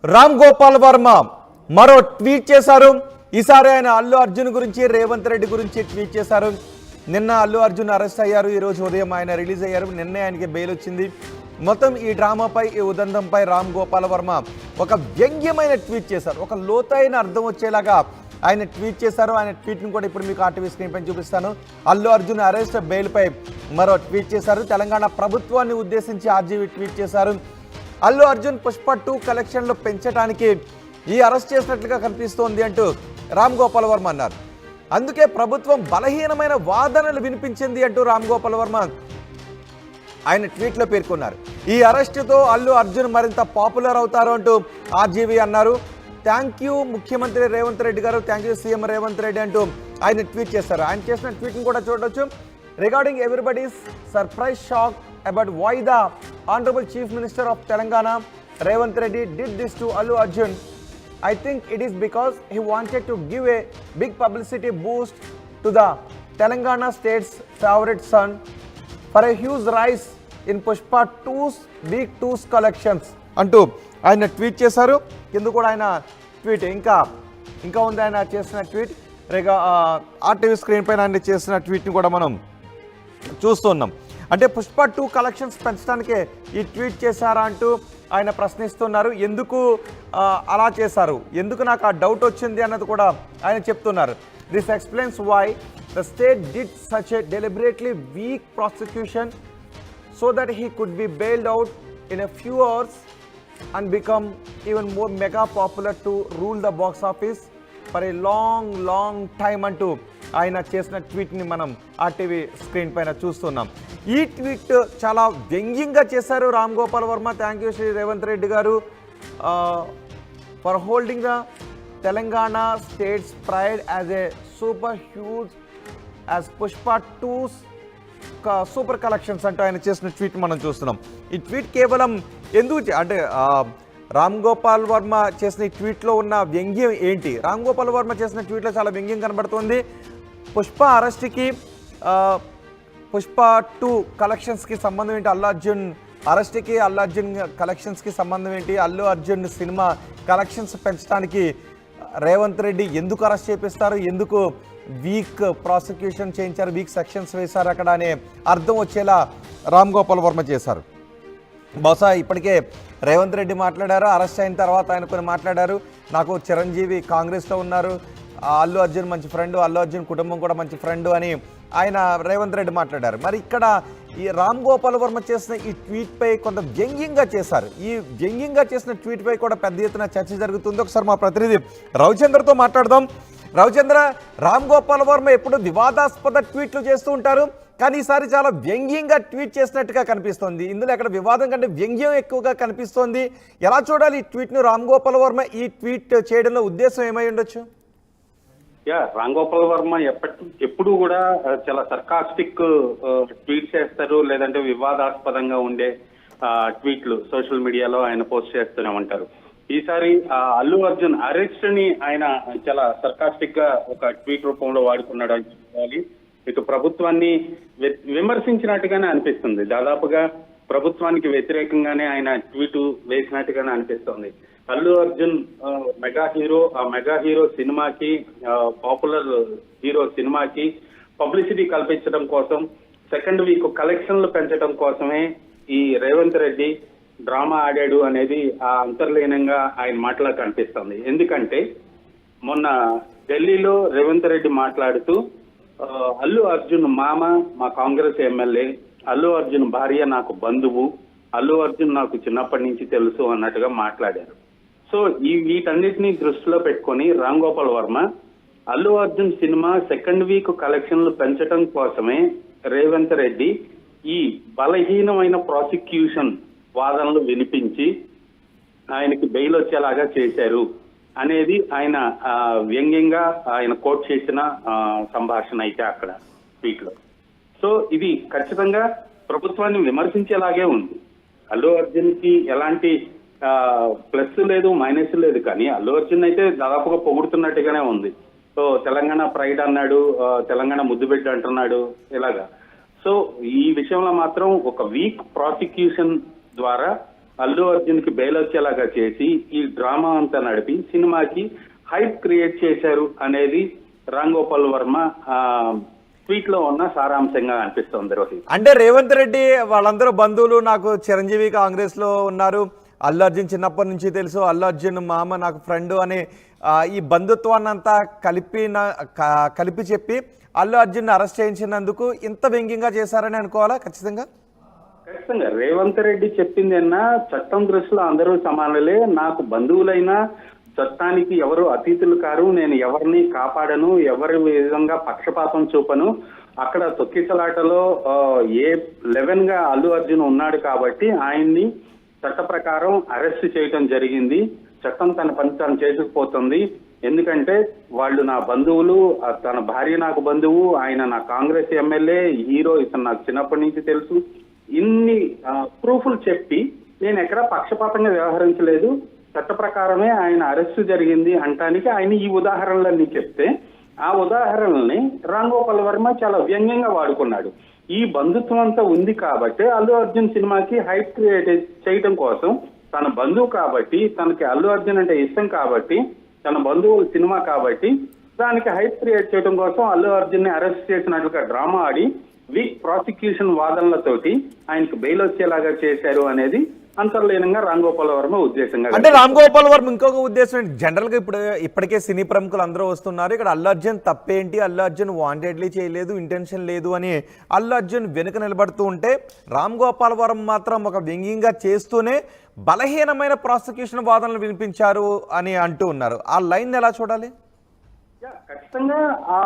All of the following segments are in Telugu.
రామ్ గోపాల్ వర్మ మరో ట్వీట్ చేశారు. ఈసారి ఆయన అల్లు అర్జున్ గురించి, రేవంత్ రెడ్డి గురించి ట్వీట్ చేశారు. నిన్న అల్లు అర్జున్ అరెస్ట్ అయ్యారు, ఈరోజు ఉదయం ఆయన రిలీజ్ అయ్యారు. నిన్నే ఆయనకి బెయిల్ వచ్చింది. మొత్తం ఈ డ్రామాపై, ఈ ఉదంతంపై రామ్ గోపాల్ వర్మ ఒక వ్యంగ్యమైన ట్వీట్ చేశారు. ఒక లోతైన అర్థం వచ్చేలాగా ఆయన ట్వీట్ చేశారు. ఆయన ట్వీట్ని కూడా ఇప్పుడు మీకు ఆర్టీవీ స్క్రీన్ పైన చూపిస్తాను. అల్లు అర్జున్ అరెస్ట్ బెయిల్పై మరో ట్వీట్ చేశారు. తెలంగాణ ప్రభుత్వాన్ని ఉద్దేశించి ఆర్జీవీ ట్వీట్ చేశారు. అల్లు అర్జున్ పుష్ప 2 కలెక్షన్లు పెంచడానికి ఈ అరెస్ట్ చేసినట్లుగా కనిపిస్తోంది అంటూ రామ్ గోపాల్ వర్మ అన్నారు. అందుకే ప్రభుత్వం బలహీనమైన వాదనలు వినిపించింది అంటూ రామ్ గోపాల్ వర్మ ఆయన ట్వీట్లో పేర్కొన్నారు. ఈ అరెస్టుతో అల్లు అర్జున్ మరింత పాపులర్ అవుతారు అంటూ ఆర్జీవీ అన్నారు. థ్యాంక్ యూ ముఖ్యమంత్రి రేవంత్ రెడ్డి గారు, thank you CM Revanth Reddy అంటూ ఆయన ట్వీట్ చేశారు. ఆయన చేసిన ట్వీట్ని కూడా చూడవచ్చు. Regarding everybody's surprise shock about why the Honorable Chief Minister of Telangana, Revanth Reddy, did this to Allu Arjun. I think it is because he wanted to give a big publicity boost to the Telangana state's favorite son for a huge rise in Pushpa 2's week 2's collections. అంటూ ఆయన ట్వీట్ చేశారు. కింద కూడా ఆయన ట్వీట్ ఇంకా ఉంది. ఆయన చేసిన ట్వీట్ ఆర్టీవీ స్క్రీన్ పైన ఆయన చేసిన ట్వీట్ని కూడా మనం చూస్తున్నాం. అంటే పుష్ప 2 కలెక్షన్స్ పెంచడానికే ఈ ట్వీట్ చేశారా అంటూ ఆయన ప్రశ్నిస్తున్నారు. ఎందుకు అలా చేశారు, ఎందుకు నాకు ఆ డౌట్ వచ్చింది అన్నది కూడా ఆయన చెప్తున్నారు. This explains why the state did such a deliberately weak prosecution so that he could be bailed out in a few hours and become even more mega popular to rule the box office for a long time అంటూ ఆయన చేసిన ట్వీట్ని మనం ఆర్టీవీ స్క్రీన్ పైన చూస్తున్నాం. ఈ ట్వీట్ చాలా వ్యంగ్యంగా చేశారు రామ్ గోపాల్ వర్మ. థ్యాంక్ యూ శ్రీ రేవంత్ రెడ్డి గారు for holding the Telangana states pride as a super huge as Pushpa 2's super collections అంటూ ఆయన చేసిన ట్వీట్ మనం చూస్తున్నాం. ఈ ట్వీట్ కేవలం ఎందుకు అంటే రామ్ గోపాల్ వర్మ చేసిన ఈ ట్వీట్లో ఉన్న వ్యంగ్యం ఏంటి? రామ్ గోపాల్ వర్మ చేసిన ట్వీట్లో చాలా వ్యంగ్యం కనబడుతుంది. పుష్ప అరెస్ట్కి, పుష్ప 2 కలెక్షన్స్కి సంబంధం ఏంటి? అల్లు అర్జున్ అరెస్ట్కి, అల్లు అర్జున్ కలెక్షన్స్కి సంబంధం ఏంటి? అల్లు అర్జున్ సినిమా కలెక్షన్స్ పెంచడానికి రేవంత్ రెడ్డి ఎందుకు అరెస్ట్ చేపిస్తారు, ఎందుకు వీక్ ప్రాసిక్యూషన్ చేయించారు, వీక్ సెక్షన్స్ వేశారు అక్కడ అనే అర్థం వచ్చేలా రామ్ గోపాల్ వర్మ చేశారు. బహుశా ఇప్పటికే రేవంత్ రెడ్డి మాట్లాడారు, అరెస్ట్ అయిన తర్వాత ఆయన కొన్ని మాట్లాడారు. నాకు చిరంజీవి కాంగ్రెస్లో ఉన్నారు, అల్లు అర్జున్ మంచి ఫ్రెండ్, అల్లు అర్జున్ కుటుంబం కూడా మంచి ఫ్రెండ్ అని ఆయన రేవంత్ రెడ్డి మాట్లాడారు. మరి ఇక్కడ ఈ రామ్ గోపాల్ వర్మ చేసిన ఈ ట్వీట్పై కొంత వ్యంగ్యంగా చేశారు. ఈ వ్యంగ్యంగా చేసిన ట్వీట్పై కూడా పెద్ద ఎత్తున చర్చ జరుగుతుంది. ఒకసారి మా ప్రతినిధి రవిచంద్రతో మాట్లాడదాం. రవిచంద్ర, రామ్ గోపాల్ వర్మ ఎప్పుడు వివాదాస్పద ట్వీట్లు చేస్తూ ఉంటారు, కానీ ఈసారి చాలా వ్యంగ్యంగా ట్వీట్ చేసినట్టుగా కనిపిస్తోంది. ఇందులో ఎక్కడ వివాదం కంటే వ్యంగ్యం ఎక్కువగా కనిపిస్తోంది. ఎలా చూడాలి ఈ ట్వీట్ను? రామ్ గోపాల్ వర్మ ఈ ట్వీట్ చేయడంలో ఉద్దేశం ఏమై ఉండొచ్చు? రామ్ గోపాల్ వర్మ ఎప్పుడు కూడా చాలా సర్కాస్టిక్ ట్వీట్ చేస్తారు, లేదంటే వివాదాస్పదంగా ఉండే ట్వీట్లు సోషల్ మీడియాలో ఆయన పోస్ట్ చేస్తూనే ఉంటారు. ఈసారి అల్లు అర్జున్ అరెస్ట్ ని ఆయన చాలా సర్కాస్టిక్ గా ఒక ట్వీట్ రూపంలో వాడుకున్నాడు అని చెప్పాలి. ఇటు ప్రభుత్వాన్ని విమర్శించినట్టుగానే అనిపిస్తుంది. దాదాపుగా ప్రభుత్వానికి వ్యతిరేకంగానే ఆయన ట్వీట్ వేసినట్టుగానే అనిపిస్తుంది. అల్లు అర్జున్ మెగా హీరో, ఆ మెగా హీరో సినిమాకి, పాపులర్ హీరో సినిమాకి పబ్లిసిటీ కల్పించడం కోసం, సెకండ్ వీక్ కలెక్షన్లు పెంచడం కోసమే ఈ రేవంత్ రెడ్డి డ్రామా ఆడాడు అనేది ఆ అంతర్లీనంగా ఆయన మాటలో కనిపిస్తుంది. ఎందుకంటే మొన్న ఢిల్లీలో రేవంత్ రెడ్డి మాట్లాడుతూ అల్లు అర్జున్ మామ మా కాంగ్రెస్ ఎమ్మెల్యే, అల్లు అర్జున్ భార్య నాకు బంధువు, అల్లు అర్జున్ నాకు చిన్నప్పటి నుంచి తెలుసు అన్నట్టుగా మాట్లాడారు. సో వీటన్నిటిని దృష్టిలో పెట్టుకొని Ram Gopal Varma Allu Arjun cinema second week కలెక్షన్లు పెంచడం కోసమే రేవంత్ రెడ్డి ఈ బలహీనమైన ప్రాసిక్యూషన్ వాదనలు వినిపించి ఆయనకి బెయిల్ వచ్చేలాగా చేశారు అనేది ఆయన వ్యంగ్యంగా ఆయన కోట్ చేసిన సంభాషణ అయితే అక్కడ ట్వీట్ లో. సో ఇది ఖచ్చితంగా ప్రభుత్వాన్ని విమర్శించేలాగే ఉంది. అల్లు అర్జున్ కి ఎలాంటి ప్లస్ లేదు, మైనస్ లేదు, కానీ అల్లు అర్జున్ అయితే దాదాపుగా పొగుడుతున్నట్టుగానే ఉంది. సో తెలంగాణ ప్రైడ్ అన్నాడు, తెలంగాణ ముద్దుబిడ్డ అంటున్నాడు ఇలాగా. సో ఈ విషయంలో మాత్రం ఒక వీక్ ప్రాసిక్యూషన్ ద్వారా అల్లు అర్జున్ కి బెయిల్ వచ్చేలాగా చేసి ఈ డ్రామా అంతా నడిపి సినిమాకి హైప్ క్రియేట్ చేశారు అనేది రామ్ గోపాల్ వర్మ ట్వీట్ లో ఉన్న సారాంశంగా అనిపిస్తోంది రోహిత్. అంటే రేవంత్ రెడ్డి వాళ్ళందరూ బంధువులు నాకు చిరంజీవి కాంగ్రెస్ లో ఉన్నారు, అల్లు అర్జున్ చిన్నప్పటి నుంచి తెలుసు, అల్లు అర్జున్ మామ నాకు ఫ్రెండ్ అని ఈ బంధుత్వాన్ని అంతా కలిపి చెప్పి అల్లు అర్జున్ అరెస్ట్ చేయించినందుకు ఇంత వ్యంగ్యంగా చేశారని అనుకోవాలా? ఖచ్చితంగా రేవంత్ రెడ్డి చెప్పిందన్నా చట్టం దృష్టిలో అందరూ సమానులే, నాకు బంధువులైనా చట్టానికి ఎవరు అతీతులు కారు, నేను ఎవరిని కాపాడను, ఎవరి విధంగా పక్షపాతం చూపను, అక్కడ తొక్కిసలాటలో A11 గా అల్లు అర్జున్ ఉన్నాడు కాబట్టి ఆయన్ని చట్ట ప్రకారం అరెస్ట్ చేయటం జరిగింది. చట్టం తన పని తను చేసుకుపోతుంది. ఎందుకంటే వాళ్ళు నా బంధువులు, తన భార్య నాకు బంధువు, ఆయన నా కాంగ్రెస్ ఎమ్మెల్యే, హీరో, ఇతను నాకు చిన్నప్పటి నుంచి తెలుసు. ఇన్ని ప్రూఫ్లు చెప్పి నేను ఎక్కడా పక్షపాతంగా వ్యవహరించలేదు, చట్ట ప్రకారమే ఆయన అరెస్ట్ జరిగింది అంటానికి ఆయన ఈ ఉదాహరణలన్నీ చెప్తే ఆ ఉదాహరణల్ని రామ్ గోపాల్ వర్మ చాలా వ్యంగ్యంగా వాడుకున్నాడు. ఈ బంధుత్వం అంతా ఉంది కాబట్టి అల్లు అర్జున్ సినిమాకి హైప్ క్రియేట్ చేయడం కోసం, తన బంధువు కాబట్టి, తనకి అల్లు అర్జున్ అంటే ఇష్టం కాబట్టి, తన బంధువుల సినిమా కాబట్టి దానికి హైప్ క్రియేట్ చేయడం కోసం అల్లు అర్జున్ ని అరెస్ట్ చేసినట్లుగా డ్రామా ఆడి వీక్ ప్రాసిక్యూషన్ వాదనలతోటి ఆయనకు బెయిల్ వచ్చేలాగా చేశారు అనేది అంతర్లీనంగా రామ్ గోపాల్ వర్మ ఉద్దేశంగా. అంటే రామ్ గోపాల్ వర్మ ఇంకొక ఉద్దేశం జనరల్ గా ఇప్పటికే సినీ ప్రముఖులు అందరూ వస్తున్నారు, ఇక్కడ అల్లు అర్జున్ తప్పేంటి, అల్లు అర్జున్ వాంటెడ్లీ చేయలేదు, ఇంటెన్షన్ లేదు అని అల్లు అర్జున్ వెనుక నిలబడుతూ ఉంటే రామ్ గోపాల్ వర్మ మాత్రం ఒక వ్యంగ్యంగా చేస్తూనే బలహీనమైన ప్రాసిక్యూషన్ వాదనలు వినిపించారు అని అంటూ ఉన్నారు. ఆ లైన్ ఎలా చూడాలి? ఖచ్చితంగా ఆ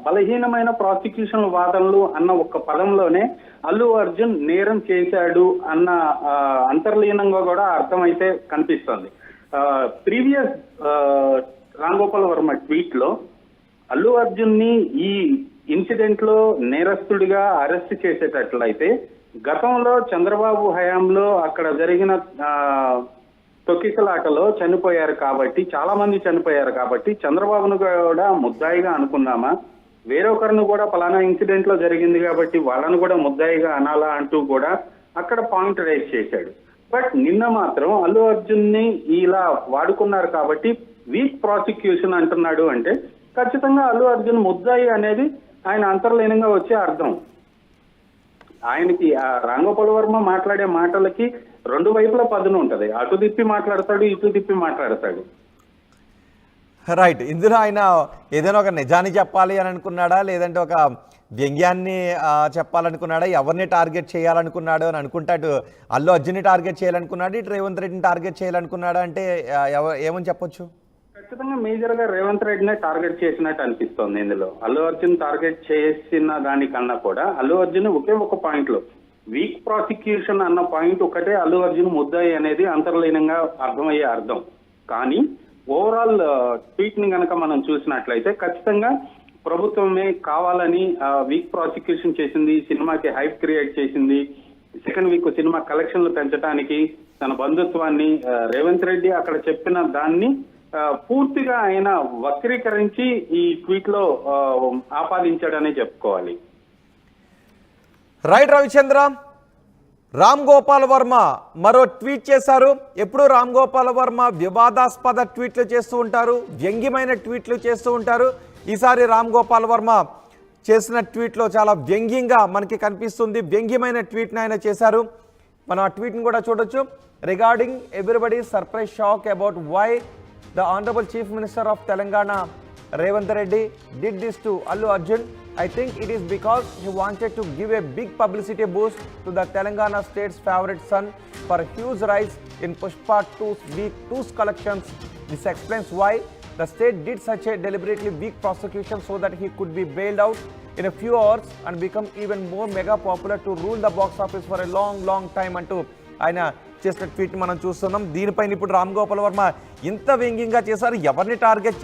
బలహీనమైన ప్రాసిక్యూషన్ వాదనలు అన్న ఒక్క పదంలోనే అల్లు అర్జున్ నేరం చేశాడు అన్న అంతర్లీనంగా కూడా అర్థమైతే కనిపిస్తుంది. ప్రీవియస్ రామ్ గోపాల్ వర్మ ట్వీట్ లో అల్లు అర్జున్ ని ఈ ఇన్సిడెంట్ లో నేరస్తుడిగా అరెస్ట్ చేసేటట్లయితే గతంలో చంద్రబాబు హయాంలో అక్కడ జరిగిన తొక్కిసలాటలో చనిపోయారు కాబట్టి, చాలా మంది చనిపోయారు కాబట్టి చంద్రబాబును కూడా ముద్దాయిగా అనుకున్నామా, వేరొకరిని కూడా పలానా ఇన్సిడెంట్ లో జరిగింది కాబట్టి వాళ్ళను కూడా ముద్దాయిగా అనాలా అంటూ కూడా అక్కడ పాయింట్ రైజ్ చేశాడు. బట్ నిన్న మాత్రం అల్లు అర్జున్ ని ఇలా వాడుకున్నారు కాబట్టి వీక్ ప్రాసిక్యూషన్ అంటున్నాడు అంటే ఖచ్చితంగా అల్లు అర్జున్ ముద్దాయి అనేది ఆయన అంతర్లీనంగా వచ్చే అర్థం. ఆయనకి రామ్ గోపాల్ వర్మ మాట్లాడే మాటలకి రెండు వైపుల పదును ఉంటది, అటు తిప్పి మాట్లాడతాడు, ఇటు తిప్పి మాట్లాడతాడు. రైట్. ఇందులో ఆయన ఏదైనా ఒక నిజాన్ని చెప్పాలి అని అనుకున్నాడా, లేదంటే ఒక వ్యంగ్యాన్ని చెప్పాలనుకున్నాడా, ఎవరిని టార్గెట్ చేయాలనుకున్నాడు అని అనుకుంటాడు? అల్లు అర్జున్ని టార్గెట్ చేయాలనుకున్నాడు, ఇటు రేవంత్ రెడ్డిని టార్గెట్ చేయాలనుకున్నాడా అంటే ఏమని చెప్పొచ్చు? ఖచ్చితంగా మేజర్ గా రేవంత్ రెడ్డినే టార్గెట్ చేసినట్టు అనిపిస్తోంది. ఇందులో అల్లు అర్జున్ టార్గెట్ చేసిన దానికన్నా కూడా అల్లు అర్జున్ ఒకే ఒక పాయింట్ లో వీక్ ప్రాసిక్యూషన్ అన్న పాయింట్ ఒకటే అల్లు అర్జున్ ముద్దాయి అనేది అంతర్లీనంగా అర్థమయ్యే అర్థం. కానీ ఓవరాల్ ట్వీట్ ని కనుక మనం చూసినట్లయితే ఖచ్చితంగా ప్రభుత్వమే కావాలని వీక్ ప్రాసిక్యూషన్ చేసింది, సినిమాకి హైప్ క్రియేట్ చేసింది, సెకండ్ వీక్ సినిమా కలెక్షన్లు పెంచడానికి తన బంధుత్వాన్ని రేవంత్ రెడ్డి అక్కడ చెప్పిన దాన్ని పూర్తిగా ఆయన వక్రీకరించి ఈ ట్వీట్ లో ఆపాదించాడనే చెప్పుకోవాలి. రైట్ రవిచంద్ర, రామ్ గోపాల్ వర్మ మరో ట్వీట్ చేశారు. ఎప్పుడు రామ్ గోపాల్ వర్మ వివాదాస్పద ట్వీట్లు చేస్తూ ఉంటారు, వ్యంగ్యమైన ట్వీట్లు చేస్తూ ఉంటారు. ఈసారి రామ్ గోపాల్ వర్మ చేసిన ట్వీట్లో చాలా వ్యంగ్యంగా మనకి కనిపిస్తుంది, వ్యంగ్యమైన ట్వీట్ని ఆయన చేశారు. మనం ఆ ట్వీట్ని కూడా చూడొచ్చు. Regarding everybody surprise shock about why the honourable chief minister of Telangana Revanth Reddy did this to Allu Arjun. I think it is because he wanted to give a big publicity boost to the Telangana state's favorite son for a huge rise in Pushpa 2's week 2's collections. This explains why the state did such a deliberately weak prosecution so that he could be bailed out in a few hours and become even more mega popular to rule the box office for a long time అంటూ ఆయన చేసిన ట్వీట్ మనం చూస్తున్నాం. దీనిపైన ఇప్పుడు రామ్ గోపాల్ వర్మ ఇంత వ్యంగ్యంగా చేశారు. ఎవరిని టార్గెట్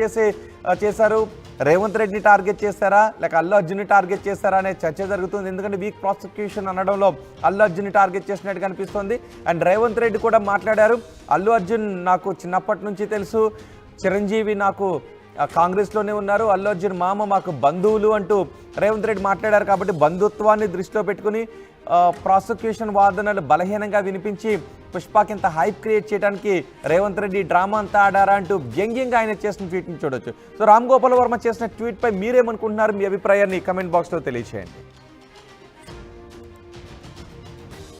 చేశారు? రేవంత్ రెడ్డిని టార్గెట్ చేశారా, లేక అల్లు అర్జున్ని టార్గెట్ చేశారా అనే చర్చ జరుగుతుంది. ఎందుకంటే వీక్ ప్రాసిక్యూషన్ అనడంలో అల్లు అర్జున్ని టార్గెట్ చేసినట్టు కనిపిస్తుంది. అండ్ రేవంత్ రెడ్డి కూడా మాట్లాడారు. అల్లు అర్జున్ నాకు చిన్నప్పటి నుంచి తెలుసు, చిరంజీవి నాకు కాంగ్రెస్లోనే ఉన్నారు, అల్లు అర్జున్ మామ మాకు బంధువులు అంటూ రేవంత్ రెడ్డి మాట్లాడారు. కాబట్టి బంధుత్వాన్ని దృష్టిలో పెట్టుకుని ప్రాసిక్యూషన్ వాదనలు బలహీనంగా వినిపించి పుష్పకి ఇంత హైప్ క్రియేట్ చేయడానికి రేవంత్ రెడ్డి డ్రామా అంతా ఆడారా అంటూ వ్యంగ్యంగా ఆయన చేసిన ట్వీట్ని చూడొచ్చు. సో రామ్ గోపాల్ వర్మ చేసిన ట్వీట్పై మీరేమనుకుంటున్నారు? మీ అభిప్రాయాన్ని కమెంట్ బాక్స్లో తెలియజేయండి.